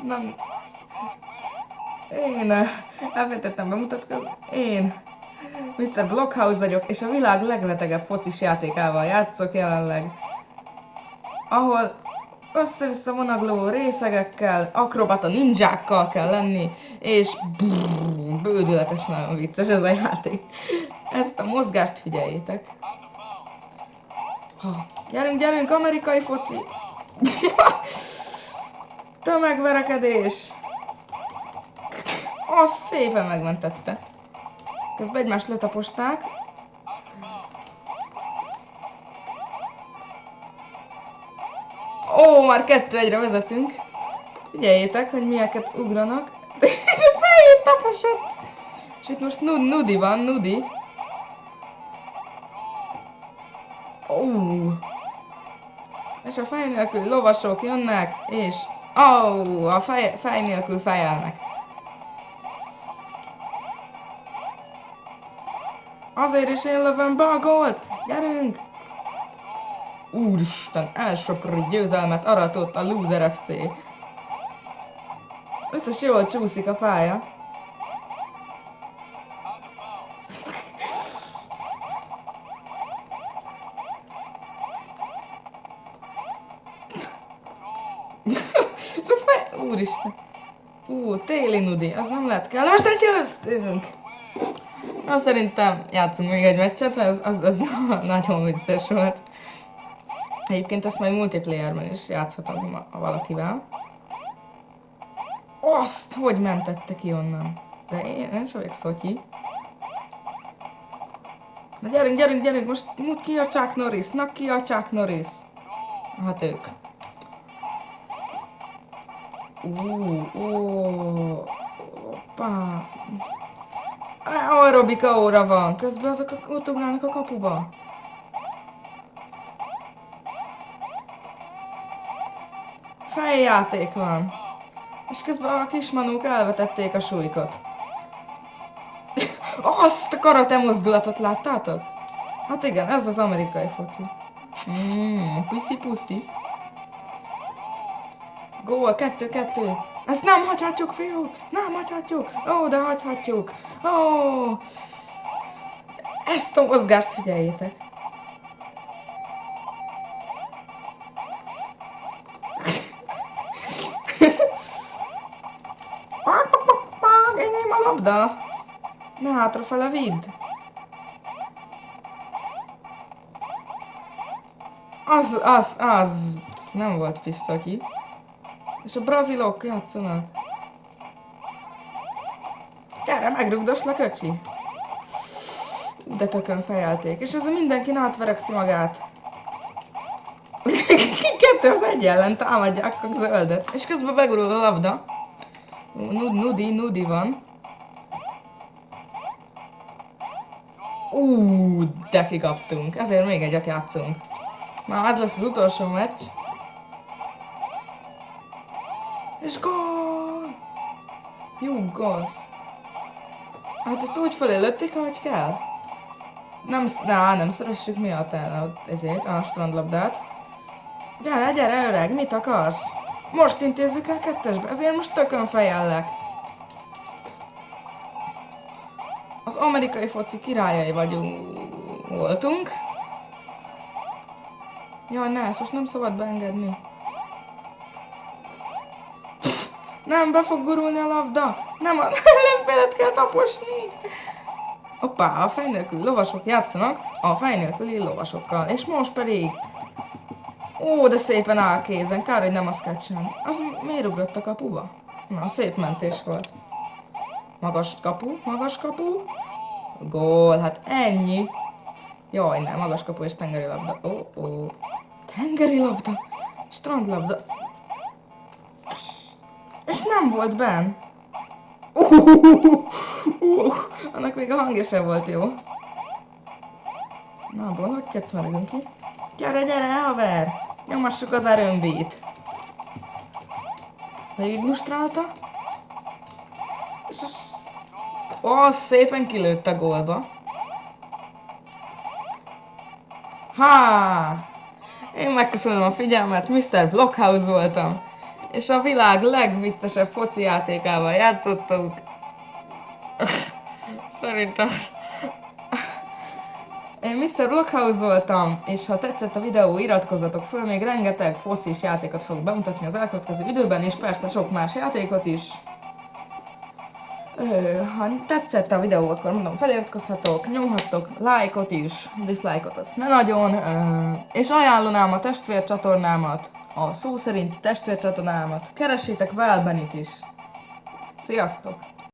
Nem. Én elfelejtettem bemutatkozni. Én Mr. Blockhouse vagyok, és a világ legbetegebb focis játékával játszok jelenleg. Ahol össze-vissza vonagló részegekkel, akrobata ninjákkal kell lenni, és bődületes, nagyon vicces ez a játék. Ezt a mozgást figyeljétek. Gyerünk, gyerünk, amerikai foci! Tömegverekedés! Az szépen megmentette. Közben egymást letaposták. Ó, már 2-1-re vezetünk. Figyeljétek, hogy milyeket ugranak. És a fejét taposott. És itt most Nudi van, Nudi. Ó. És a fej nélkül lovasok jönnek, és... Ó, a fej nélkül fejelnek. Azért is én lövöm be a gólt! Gyerünk! Úristen, elsöprő győzelmet aratott a Loser FC. Összes jól csúszik a pálya. És a fej... Úristen. Téli Nudi, az nem lett kellemes, de győztünk! Na, szerintem játszunk még egy meccset, mert az nagyon vicces volt. Egyébként ezt majd multiplayerben is játszhatom valakivel. Azt, hogy mentette ki onnan? De én sem vagyok szotyi. Na gyerünk, gyerünk, gyerünk, most mudd ki a Chuck Norris, na ki a Chuck Norris. Hát ők. Hoppá. Aerobika óra van, közben azok ott ugrálnak a kapuba. Fejjáték van. És közben a kismanók elvetették a súlykot. Azt a karate mozdulatot láttátok? Hát igen, ez az amerikai foci. Puszi. Gól, 2-2. Ezt nem hagyhatjuk, fiúk! Nem hagyhatjuk! Ó, de hagyhatjuk! Ó! Ezt a mozgást figyeljétek! Enyém a labda! Ne hátrafele vidd! Az nem volt pisszaki. És a brazilok játszanak. Gyere, megrugdoslak, öcsi! De tökön fejelték. És ez a mindenki átverekszi magát. Kettő az egy ellen támadják a zöldet. És közben begurul a labda. Nudi van. De kikaptunk. Ezért még egyet játszunk. Na, ez lesz az utolsó meccs. És gól! Jó gólsz! Hát ezt úgy fölélőtték, ahogy kell. Nem szeressük miatt el ezért a strandlabdát. Gyere, öreg, mit akarsz? Most intézzük el kettesbe, ezért most tökön fejellek. Az amerikai foci királyai voltunk. Jaj, ne, ezt most nem szabad beengedni. Nem, be fog gurulni a labda. Nem, a ellenfelet kell taposni. Hoppá, a fej nélküli lovasok játszanak a fej nélküli lovasokkal. És most pedig... de szépen áll kézen. Kár, hogy nem a sketchen. Az miért ugrott a kapuba? Na, szép mentés volt. Magas kapu. Gól, hát ennyi. Jaj, nem, magas kapu és tengeri labda. Tengeri labda. Strandlabda. És nem volt benn. Annak még a hangja sem volt jó. Na, abból hogy kecmergünk ki? Gyere, haver! Nyomassuk az erőmbét. Végig mustrálta. És az... szépen kilőtt a gólba. Én megköszönöm a figyelmet, Mr. Blockhouse voltam. és a világ legviccesebb foci játékával játszottunk. Szerintem én Mr. Blockhouse voltam, és ha tetszett a videó, iratkozzatok föl, még rengeteg focis játékot fogok bemutatni az elkövetkező időben, és persze sok más játékot is. Ha tetszett a videó, akkor mondom, feliratkozhatok, nyomhattok lájkot is, diszlájkot azt ne nagyon, és ajánlanám a testvércsatornámat, a szó szerinti testvércsatornámat, keressétek Velbenit is. Sziasztok!